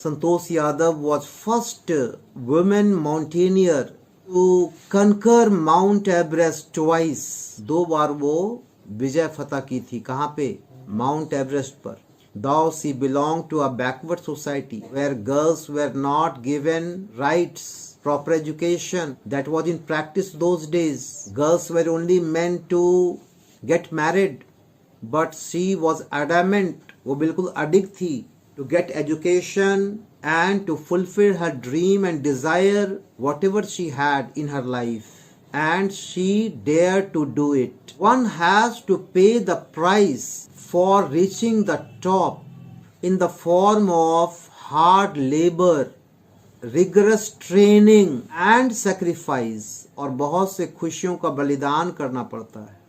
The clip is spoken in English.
Santosh Yadav was first woman mountaineer to conquer Mount Everest twice. 2 बार वो विजय फतह की थी. कहाँ पे? माउंट एवरेस्ट पर. Though she belonged to a backward society where girls were not given rights, proper education that was in practice those days. Girls were only meant to get married, but she was adamant. वो बिल्कुल अडिग थी to get education and to fulfill her dream and desire whatever she had in her life, and she dared to do it. One has to pay the price for reaching the top in the form of hard labor, rigorous training and sacrifice, और बहुत से खुशियों का बलिदान करना पड़ता है.